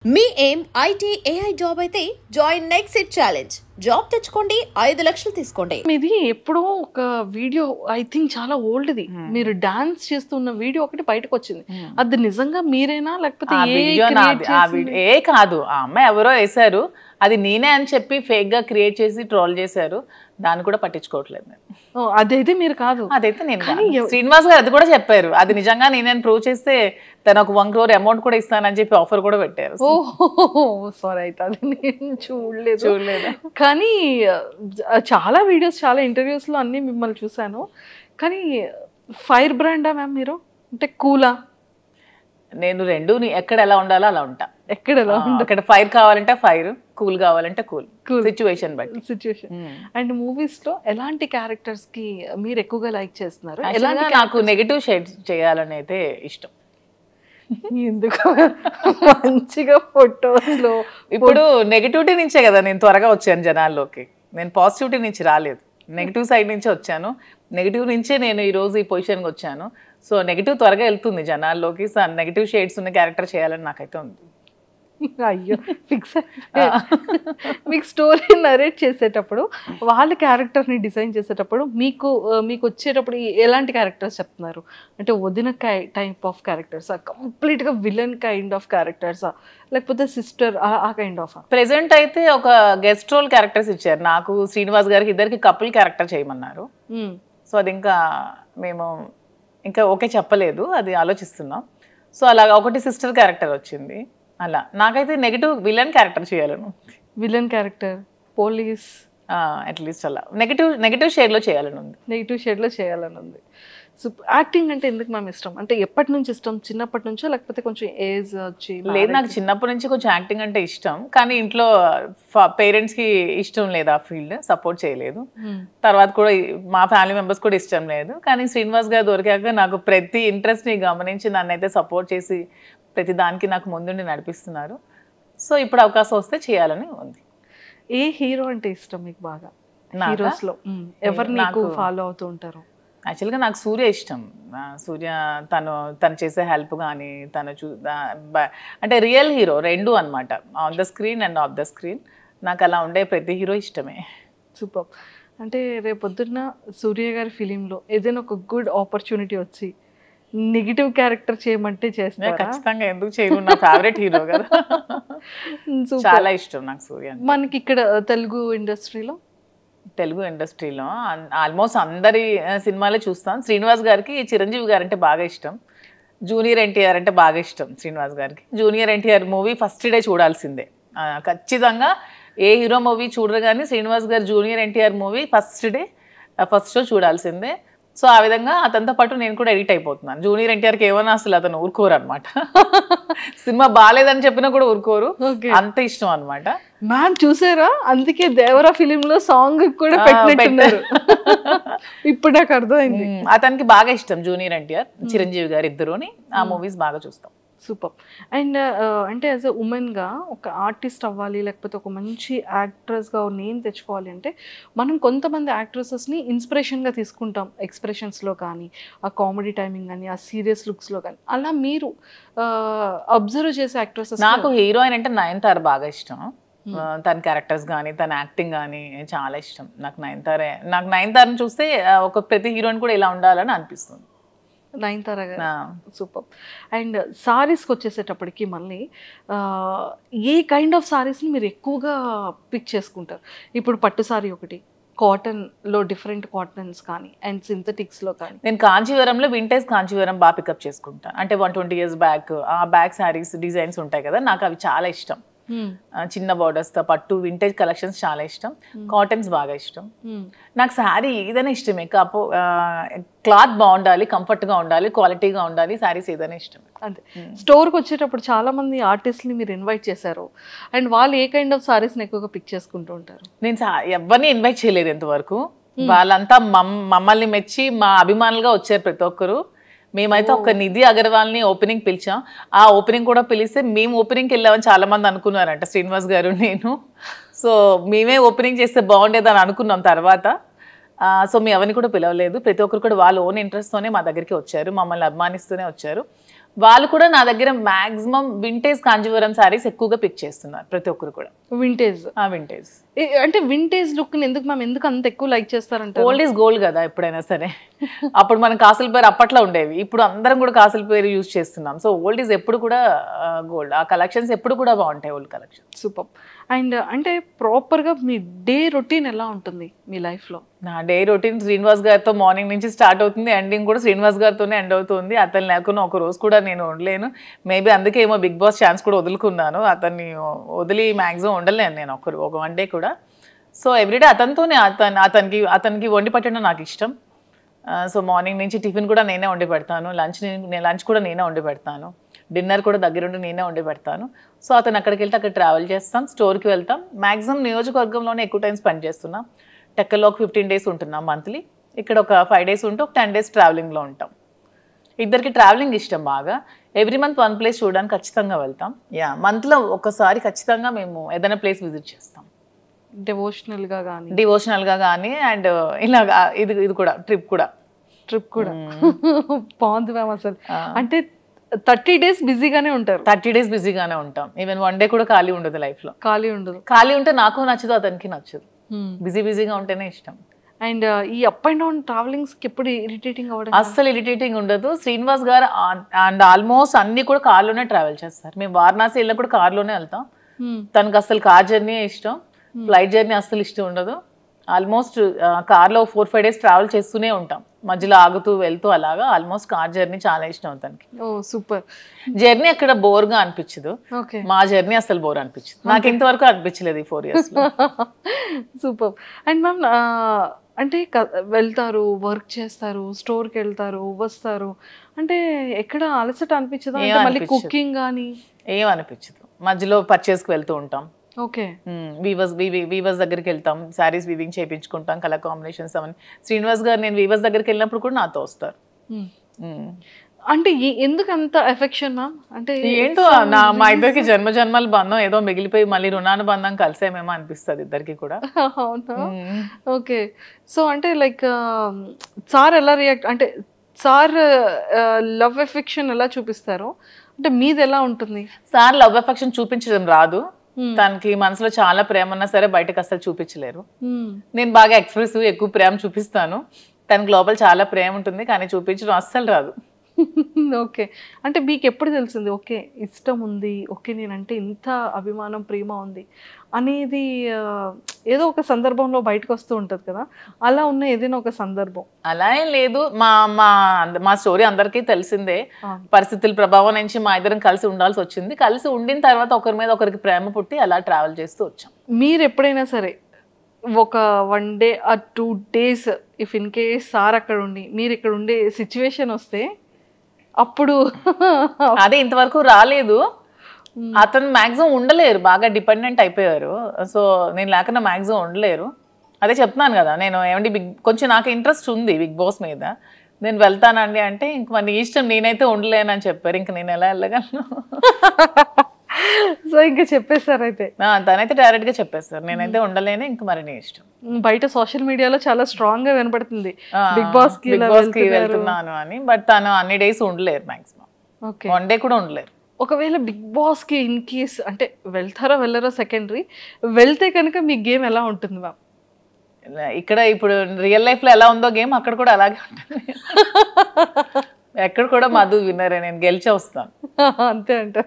మీ ఏం IT AI job అయితే join next it challenge. Job తెచ్చుకోండి, 5 లక్షలు తీసుకోండి. మీది ఎప్పుడో ఒక వీడియో ఐ థింక్ చాలా ఓల్డ్ది, మీరు డాన్స్ చేస్తున్న వీడియో ఒకటి బయటకు వచ్చింది. అది నిజంగా మీరేనా లేకపోతే ఏ కాదు, ఆ అమ్మాయి ఎవరో వేశారు, అది నేనే అని చెప్పి ఫేక్ గా క్రియేట్ చేసి ట్రోల్ చేశారు. దాన్ని కూడా పట్టించుకోవట్లేదు నేను. అదైతే మీరు కాదు, అదైతే నేను. శ్రీనివాస్ గారు అది కూడా చెప్పారు, అది నిజంగా నేనే ప్రూవ్ చేస్తే తను ఒక 1 crore అమౌంట్ కూడా ఇస్తానని చెప్పి ఆఫర్ కూడా పెట్టారు. సారీ, అయితే అది నేను చూడలేదు. కానీ చాలా వీడియోస్, చాలా ఇంటర్వ్యూస్ లో అన్ని మిమ్మల్ని చూసాను. కానీ ఫైర్ బ్రాండా మ్యామ్ మీరు, అంటే కూలా? నేను రెండు ఎక్కడ ఎలా ఉండాలో అలా ఉంటా. అక్కడ ఫైర్ కావాలంటే ఫైర్, కూల్ కావాలంటే కూల్, సిచ్యువేషన్ బట్టి సిచ్యువేషన్. అండ్ మూవీస్ లో ఎలాంటి క్యారెక్టర్స్ కి మీరు ఎక్కువగా లైక్ చేస్తున్నారు? నాకు నెగటివ్ షేడ్స్ చేయాలని అయితే ఇష్టం. ఎందుకు? మంచిగా ఫొటోస్ లో ఇప్పుడు నెగటివిటీ నుంచే కదా నేను త్వరగా వచ్చాను జనాల్లోకి. నేను పాజిటివిటీ నుంచి రాలేదు, నెగిటివ్ సైడ్ నుంచే వచ్చాను. నెగిటివ్ నుంచే నేను ఈరోజు ఈ పొజిషన్కి వచ్చాను. సో నెగిటివ్ త్వరగా వెళ్తుంది జనాల్లోకి. సో నెగిటివ్ షేడ్స్ ఉన్న క్యారెక్టర్ చేయాలని నాకైతే ఉంది. అయ్యో, ఫిక్స్. మీకు స్టోరీ నరేట్ చేసేటప్పుడు, వాళ్ళ క్యారెక్టర్ని డిజైన్ చేసేటప్పుడు మీకు వచ్చేటప్పుడు ఎలాంటి క్యారెక్టర్స్ చెప్తున్నారు? అంటే వదిన టైప్ ఆఫ్ క్యారెక్టర్సా, కంప్లీట్గా విలన్ కైండ్ ఆఫ్ క్యారెక్టర్సా, లేకపోతే సిస్టర్ ఆ కైండ్ ఆఫ్? ప్రెసెంట్ అయితే ఒక గెస్ట్ రోల్ క్యారెక్టర్స్ ఇచ్చారు నాకు. శ్రీనివాస్ గారికి ఇద్దరికి కపుల్ క్యారెక్టర్ చేయమన్నారు. సో అది మేము ఇంకా ఓకే చెప్పలేదు, అది ఆలోచిస్తున్నాం. సో అలాగా ఒకటి సిస్టర్ క్యారెక్టర్ వచ్చింది. అలా నాకైతే నెగిటివ్ విలన్ క్యారెక్టర్ చేయాలను. విలన్ క్యారెక్టర్, పోలీస్, అట్లీస్ట్ అలా నెగిటివ్ షేడ్లో చేయాలని ఉంది. నెగిటివ్ షేడ్లో చేయాలని ఉంది. సో యాక్టింగ్ అంటే ఎందుకు మ్యామ్ ఇష్టం? అంటే ఎప్పటి నుంచి ఇష్టం? చిన్నప్పటి నుంచో లేకపోతే కొంచెం ఏజ్ వచ్చి? లేదు, నాకు చిన్నప్పటి నుంచి కొంచెం యాక్టింగ్ అంటే ఇష్టం. కానీ ఇంట్లో పేరెంట్స్కి ఇష్టం లేదు, ఆ ఫీల్డ్ సపోర్ట్ చేయలేదు. తర్వాత కూడా మా ఫ్యామిలీ మెంబర్స్ కూడా ఇష్టం లేదు. కానీ శ్రీనివాస్ గారు దొరికాక నాకు ప్రతి ఇంట్రెస్ట్ని గమనించి నన్నైతే సపోర్ట్ చేసి ప్రతి దానికి నాకు ముందుండి నడిపిస్తున్నారు. సో ఇప్పుడు అవకాశం వస్తే చేయాలని ఉంది. ఏ హీరో అంటే ఇష్టం మీకు బాగా? హీరోస్లో ఎవరు నాకు ఫాలో అవుతూ ఉంటారు? యాక్చువల్గా నాకు సూర్య ఇష్టం. సూర్య తను చేసే హెల్ప్ కానీ అంటే రియల్ హీరో రెండు అనమాట, on the screen and of the screen. నాకు అలా ఉండే ప్రతి హీరో ఇష్టమే. సూపర్. అంటే రేపొద్దున్న సూర్య గారి ఫిలింలో ఏదైనా ఒక గుడ్ ఆపర్చునిటీ వచ్చి నెగిటివ్ క్యారెక్టర్ చేయమంటే చేస్తారా? ఖచ్చితంగా, ఎందుకు చేయను, నా ఫేవరెట్ హీరో కదా. చాలా ఇష్టం నాకు సూర్య. మనకి ఇక్కడ తెలుగు ఇండస్ట్రీలో ఆల్మోస్ట్ అందరి సినిమాలే చూస్తాం. శ్రీనివాస్ గారికి చిరంజీవి గారు అంటే బాగా ఇష్టం, జూనియర్ ఎన్టీఆర్ అంటే బాగా ఇష్టం. శ్రీనివాస్ గారికి junior NTR movie first day చూడాల్సిందే ఖచ్చితంగా. ఏ హీరో మూవీ చూడరు కానీ శ్రీనివాస్ గారు junior NTR movie first show చూడాల్సిందే. సో ఆ విధంగా అతనితో పాటు నేను కూడా ఎడిట్ అయిపోతున్నాను. జూనియర్ ఎన్టీఆర్కి ఏమన్నా అసలు అతను ఊరుకోరు అనమాట. సినిమా బాగాలేదని చెప్పినా కూడా ఊరుకోరు, అంత ఇష్టం అనమాట. మ్యామ్ చూసారా, అందుకే దేవరా ఫిలిం లో సాంగ్ కూడా పెట్టినట్టున్నారు. ఇప్పుడు నాకు అర్థమైంది. అతనికి బాగా ఇష్టం జూనియర్ ఎన్టీఆర్, చిరంజీవి గారు ఇద్దరుని. ఆ మూవీస్ బాగా చూస్తాం. సూపర్. అండ్ అంటే యాజ్ ఎ ఉమెన్గా ఒక ఆర్టిస్ట్ అవ్వాలి, లేకపోతే ఒక మంచి యాక్ట్రెస్గా నేమ్ తెచ్చుకోవాలి అంటే మనం కొంతమంది యాక్ట్రెసెస్ని ఇన్స్పిరేషన్గా తీసుకుంటాం, ఎక్స్ప్రెషన్స్లో కానీ, ఆ కామెడీ టైమింగ్ కానీ, ఆ సీరియస్ లుక్స్లో కానీ. అలా మీరు అబ్జర్వ్ చేసే యాక్ట్రెసెస్? నాకు హీరోయిన్ అంటే నయనతార బాగా ఇష్టం. తన క్యారెక్టర్స్ కానీ తన యాక్టింగ్ కానీ చాలా ఇష్టం. నాకు నయనతారని చూస్తే ఒక ప్రతి హీరోయిన్ కూడా ఇలా ఉండాలని అనిపిస్తుంది. నయనతార గారు సూపర్. అండ్ సారీస్కి వచ్చేసేటప్పటికి మళ్ళీ ఏ కైండ్ ఆఫ్ సారీస్ని మీరు ఎక్కువగా పిక్ చేసుకుంటారు? ఇప్పుడు పట్టు సారీ ఒకటి, కాటన్లో డిఫరెంట్ కాటన్స్ కానీ, అండ్ సింథటిక్స్లో కానీ. నేను కాంచీవరంలో వింటేజ్ కాంచీవరం బాగా పికప్ చేసుకుంటాను. అంటే 120 years బ్యాక్ ఆ బ్యాక్ శారీస్ డిజైన్స్ ఉంటాయి కదా, నాకు అవి చాలా ఇష్టం. చిన్న బార్డర్స్తో పట్టు వింటేజ్ కలెక్షన్స్ చాలా ఇష్టం. కాటన్స్ బాగా ఇష్టం. నాకు శారీ ఏదైనా ఇష్టమే, క్లాత్ బాగుండాలి, కంఫర్ట్గా ఉండాలి, క్వాలిటీగా ఉండాలి, శారీస్ ఏదైనా ఇష్టం. అంతే. స్టోర్కి వచ్చేటప్పుడు చాలా మంది ఆర్టిస్ట్ని మీరు ఇన్వైట్ చేశారు, అండ్ వాళ్ళు ఏ కైండ్ ఆఫ్ సారీస్ని ఎక్కువగా పిక్ చేసుకుంటూ ఉంటారు? నేను ఎవరిని ఇన్వైట్ చేయలేదు ఇంతవరకు. వాళ్ళంతా మమ్మల్ని మెచ్చి మా అభిమానులుగా వచ్చారు ప్రతి ఒక్కరు. మేమైతే ఒక నిధి అగర్వాల్ని ఓపెనింగ్ పిలిచాం. ఆ ఓపెనింగ్ కూడా పిలిస్తే మేము ఓపెనింగ్కి వెళ్ళామని చాలా మంది అనుకున్నారంట, శ్రీనివాస్ గారు నేను. సో మేమే ఓపెనింగ్ చేస్తే బాగుండేదని అనుకున్నాం తర్వాత. సో మేము ఎవరిని కూడా పిలవలేదు. ప్రతి ఒక్కరు కూడా వాళ్ళ ఓన్ ఇంట్రెస్ట్తోనే మా దగ్గరికి వచ్చారు, మమ్మల్ని అభిమానిస్తూనే వచ్చారు. వాళ్ళు కూడా నా దగ్గర మాక్సిమం వింటేజ్ కాంజీవరం శారీస్ ఎక్కువగా పిక్ చేస్తున్నారు ప్రతి ఒక్కరు కూడా. వింటేజ్ వింటేజ్ అంటే వింటేజ్ లుక్ ఎందుకు మ్యామ్, ఎందుకు అంత ఎక్కువ లైక్ చేస్తారంటే? ఓల్డ్ ఈజ్ గోల్డ్ కదా ఎప్పుడైనా సరే. అప్పుడు మనం కాసుల పేరు అప్పట్లో ఉండేవి, ఇప్పుడు అందరం కూడా కాసుల పేరు యూజ్ చేస్తున్నాం. సో ఓల్డ్ ఈజ్ ఎప్పుడు కూడా గోల్డ్. ఆ కలెక్షన్స్ ఎప్పుడు కూడా బాగుంటాయి ఓల్డ్ కలెక్షన్. సూపర్. అండ్ అంటే ప్రాపర్గా మీ డే రొటీన్ ఎలా ఉంటుంది మీ లైఫ్లో? నా డే రొటీన్ శ్రీనివాస్ గారితో మార్నింగ్ నుంచి స్టార్ట్ అవుతుంది, ఎండింగ్ కూడా శ్రీనివాస్ గారితోనే ఎండ్ అవుతుంది. అతను లేకుండా ఒక రోజు కూడా నేను ఉండలేను. మేబీ అందుకే ఏమో బిగ్ బాస్ ఛాన్స్ కూడా వదులుకున్నాను. అతన్ని వదిలి మ్యాక్సిమం ఉండలేను నేను ఒక వన్ డే కూడా. సో ఎవ్రీడే అతనితోనే, అతనికి వండి పెట్టడం నాకు ఇష్టం. సో మార్నింగ్ నుంచి టిఫిన్ కూడా నేనే వండి పెడతాను, లంచ్ కూడా నేనే వండి పెడతాను, డిన్నర్ కూడా దగ్గరుండి నేనే వండి పెడతాను. సో అతను అక్కడికి వెళ్తే అక్కడ ట్రావెల్ చేస్తాం, స్టోర్కి వెళ్తాం. మ్యాక్సిమం నియోజకవర్గంలోనే ఎక్కువ టైం స్పెండ్ చేస్తున్నాం. టెక్కల్లో ఒక 15 days ఉంటున్నాం మంత్లీ, ఇక్కడ ఒక 5 days ఉంటే ఒక 10 days ట్రావెలింగ్లో ఉంటాం. ఇద్దరికి ట్రావెలింగ్ ఇష్టం బాగా. ఎవ్రీ మంత్ వన్ ప్లేస్ చూడడానికి ఖచ్చితంగా వెళ్తాం. మంత్లో ఒకసారి ఖచ్చితంగా మేము ఏదైనా ప్లేస్ విజిట్ చేస్తాం, డివోషనల్గా కానీ. అండ్ ఇలాగా ఇది కూడా ట్రిప్ కూడా బాగుంది మ్యామ్. అసలు అంటే 30 days బిజీగానే ఉంటారు. 30 days బిజీగానే ఉంటాం. ఈవెన్ వన్ డే కూడా ఖాళీ ఉండదు లైఫ్లో. ఖాళీ ఉంటే నాకు నచ్చదు, అతనికి నచ్చదు. బిజీగా ఉంటేనే ఇష్టం. అండ్ ఈ అప్ అండ్ డౌన్ ట్రావెలింగ్స్కి ఎప్పుడు ఇరిటేటింగ్ అవ్వడం? అస్సలు ఇరిటేటింగ్ ఉండదు. శ్రీనివాస్ గారు అండ్ ఆల్మోస్ట్ అన్ని కూడా కార్లోనే ట్రావెల్ చేస్తారు. మేము వారణాసి వెళ్ళినా కూడా కార్లోనే వెళ్తాం. తనకు అసలు కార్ జర్నీ ఇష్టం, ఫ్లైట్ జర్నీ అస్సలు ఇష్టం ఉండదు. ఆల్మోస్ట్ కార్లో 4-5 days ట్రావెల్ చేస్తూనే ఉంటాం, మధ్యలో ఆగుతూ వెళ్తూ అలాగా. ఆల్మోస్ట్ కార్ జర్నీ చాలా ఇష్టం తనకి. సూపర్. జర్నీ అక్కడ బోర్గా అనిపించదు, మా జర్నీ అసలు బోర్ అనిపించదు. నాకు ఇంతవరకు అనిపించలేదు ఈ 4 years. సూపర్. అండ్ మ్యామ్ అంటే వెళ్తారు, వర్క్ చేస్తారు, స్టోర్కి వెళ్తారు, వస్తారు, అంటే ఎక్కడ అలసట అనిపించదు? మళ్ళీ కుకింగ్ కానీ ఏం అనిపించదు. మధ్యలో పర్చేస్కి వెళ్తూ ఉంటాం. ఓకే. వీవర్స్ దగ్గరికి వెళ్తాం, శారీస్ వీవింగ్ చేయించుకుంటాం, కలర్ కాంబినేషన్స్ అవన్నీ. శ్రీనివాస్ గారు నేను వీవర్స్ దగ్గరికి వెళ్ళినప్పుడు కూడా నాతో వస్తారు. అంటే ఎందుకు అంత ఎఫెక్షన్ మ్యామ్? అంటే ఏంటో మా ఇద్దరికి జన్మల బంధం ఏదో మిగిలిపోయి మళ్ళీ రుణానుబంధం కలిసేమేమో అనిపిస్తుంది ఇద్దరికి కూడా. అవునా? ఓకే. సో అంటే లైక్ సార్ ఎలా రియాక్ట్, అంటే సార్ లవ్ ఎఫెక్షన్ ఎలా చూపిస్తారు, అంటే మీది ఎలా ఉంటుంది? సార్ లవ్ ఎఫెక్షన్ చూపించడం రాదు. తనకి మనసులో చాలా ప్రేమ ఉన్నా సరే బయటకు అసలు చూపించలేరు. నేను బాగా ఎక్స్ప్రెసివ్, ఎక్కువ ప్రేమ చూపిస్తాను. తనకి లోపల చాలా ప్రేమ ఉంటుంది, కానీ చూపించడం అస్సలు రాదు. ఓకే. అంటే మీకు ఎప్పుడు తెలిసింది ఓకే ఇష్టం ఉంది, ఓకే నేనంటే ఇంత అభిమానం ప్రేమ ఉంది అనేది? ఏదో ఒక సందర్భంలో బయటకు వస్తూ ఉంటుంది కదా, అలా ఉన్న ఏదైనా ఒక సందర్భం? అలా ఏం లేదు. మా స్టోరీ అందరికీ తెలిసిందే. పరిస్థితుల ప్రభావం నుంచి మా ఇద్దరం కలిసి ఉండాల్సి వచ్చింది. కలిసి ఉండిన తర్వాత ఒకరి మీద ఒకరికి ప్రేమ పుట్టి అలా ట్రావెల్ చేస్తూ వచ్చాం. మీరు ఎప్పుడైనా సరే ఒక 1 day or 2 days if in case sir అక్కడ ఉండి మీరు ఇక్కడ ఉండే సిచ్యువేషన్ వస్తే అప్పుడు? అదే ఇంతవరకు రాలేదు. అతను మ్యాక్సిమం ఉండలేరు, బాగా డిపెండెంట్ అయిపోయారు. సో నేను లేకుండా మ్యాక్సిమం ఉండలేరు. అదే చెప్తున్నాను కదా, నేను ఏమండి కొంచెం నాకు ఇంట్రెస్ట్ ఉంది బిగ్ బాస్ మీద, నేను వెళ్తానండి అంటే ఇంక మరి ఇష్టం, నేనైతే ఉండలేనని చెప్పారు. ఇంక నేను ఎలా వెళ్ళగలను? సో ఇంకా చెప్పేశారు అయితే? తనైతే డైరెక్ట్ గా చెప్పేస్తారు, నేనైతే ఉండలేను, ఇంక మరి నీ ఇష్టం. బయట సోషల్ మీడియాలో చాలా స్ట్రాంగ్ గా వినపడుతుంది బిగ్ బాస్ కి వెళ్తున్నాను అని. బట్ తను అన్ని డేస్ ఉండలేరు, మాక్సిమం 1 day కూడా ఉండలేరు. ఒకవేళ బిగ్ బాస్ కి ఇన్ కేస్ అంటే వెళ్తారో వెళ్ళారో సెకండరీ, వెళ్తే కనుక మీ గేమ్ ఎలా ఉంటుంది మ్యామ్? ఇక్కడ ఇప్పుడు రియల్ లైఫ్ లో ఎలా ఉందో గేమ్ అక్కడ కూడా అలాగే ఉంటుంది. ఎక్కడ కూడా మధు విన్నరే, నేను గెలిచే వస్తాను అంతే అంట.